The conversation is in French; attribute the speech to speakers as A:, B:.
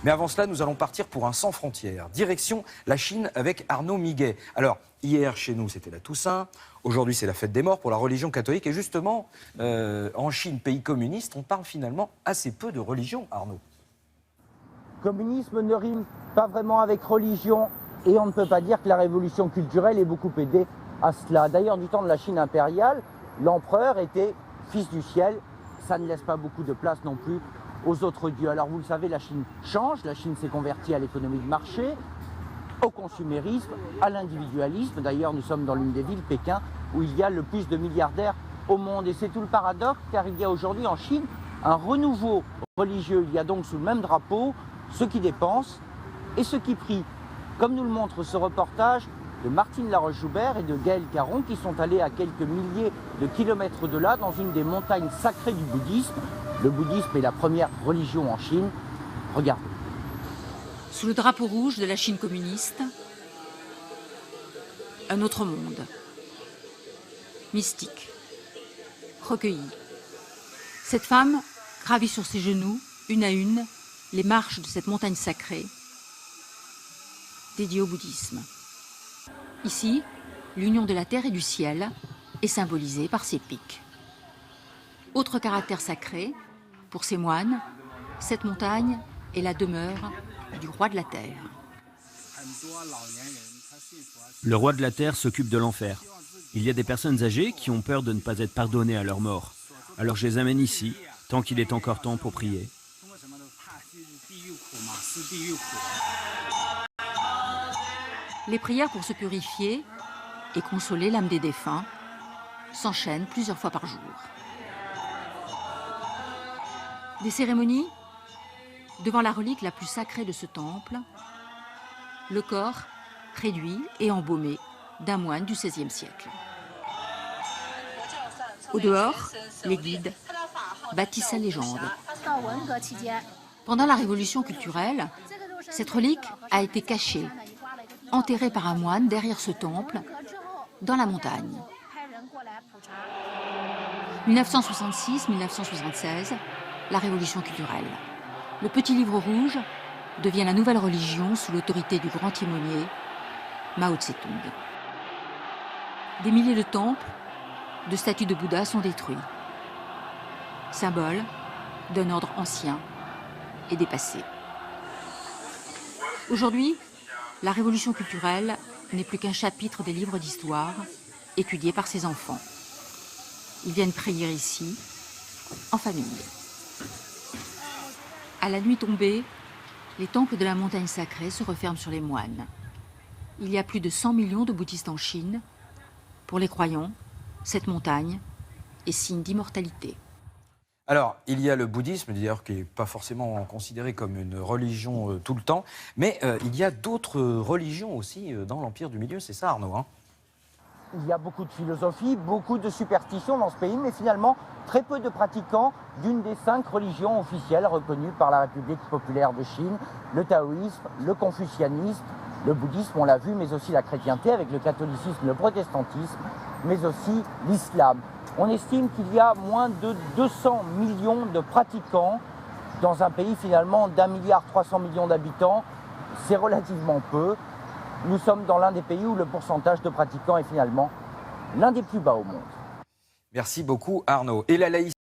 A: Mais avant cela, nous allons partir pour un sans frontières. Direction la Chine avec Arnaud Miguet. Alors, hier, chez nous, c'était la Toussaint. Aujourd'hui, c'est la fête des morts pour la religion catholique. Et justement, en Chine, pays communiste, on parle finalement assez peu de religion, Arnaud.
B: Communisme ne rime pas vraiment avec religion et on ne peut pas dire que la révolution culturelle ait beaucoup aidé à cela. D'ailleurs, du temps de la Chine impériale, l'empereur était fils du ciel. Ça ne laisse pas beaucoup de place non plus aux autres dieux. Alors vous le savez, la Chine change. La Chine s'est convertie à l'économie de marché, au consumérisme, à l'individualisme. D'ailleurs, nous sommes dans l'une des villes, Pékin, où il y a le plus de milliardaires au monde. Et c'est tout le paradoxe, car il y a aujourd'hui en Chine un renouveau religieux. Il y a donc sous le même drapeau ceux qui dépensent et ceux qui prient. Comme nous le montre ce reportage de Martine Laroche-Joubert et de Gaël Caron, qui sont allés à quelques milliers de kilomètres de là, dans une des montagnes sacrées du bouddhisme. Le bouddhisme est la première religion en Chine. Regardez.
C: Sous le drapeau rouge de la Chine communiste, un autre monde, mystique, recueilli. Cette femme gravit sur ses genoux, une à une, les marches de cette montagne sacrée, dédiée au bouddhisme. Ici, l'union de la terre et du ciel est symbolisée par ces pics. Autre caractère sacré, pour ces moines, cette montagne est la demeure du roi de la terre.
D: Le roi de la terre s'occupe de l'enfer. Il y a des personnes âgées qui ont peur de ne pas être pardonnées à leur mort. Alors je les amène ici, tant qu'il est encore temps pour prier.
C: Les prières pour se purifier et consoler l'âme des défunts s'enchaînent plusieurs fois par jour. Des cérémonies devant la relique la plus sacrée de ce temple, le corps réduit et embaumé d'un moine du XVIe siècle. Au dehors, les guides bâtissent sa légende. Pendant la révolution culturelle, cette relique a été cachée, enterrée par un moine derrière ce temple, dans la montagne. 1966-1976, la révolution culturelle. Le petit livre rouge devient la nouvelle religion sous l'autorité du grand timonier, Mao Tse-tung. Des milliers de temples, de statues de Bouddha sont détruits. Symbole d'un ordre ancien et dépassé. Aujourd'hui, la révolution culturelle n'est plus qu'un chapitre des livres d'histoire étudiés par ses enfants. Ils viennent prier ici, en famille. À la nuit tombée, les temples de la montagne sacrée se referment sur les moines. Il y a plus de 100 millions de bouddhistes en Chine. Pour les croyants, cette montagne est signe d'immortalité.
A: Alors, il y a le bouddhisme, d'ailleurs, qui n'est pas forcément considéré comme une religion tout le temps, mais il y a d'autres religions aussi dans l'Empire du Milieu, c'est ça, Arnaud, hein?
B: Il y a beaucoup de philosophie, beaucoup de superstitions dans ce pays, mais finalement très peu de pratiquants d'une des 5 religions officielles reconnues par la République populaire de Chine, le taoïsme, le confucianisme, le bouddhisme, on l'a vu, mais aussi la chrétienté avec le catholicisme, le protestantisme, mais aussi l'islam. On estime qu'il y a moins de 200 millions de pratiquants dans un pays finalement d'1,3 milliard d'habitants. C'est relativement peu. Nous sommes dans l'un des pays où le pourcentage de pratiquants est finalement l'un des plus bas au monde.
A: Merci beaucoup, Arnaud. Et la laïcité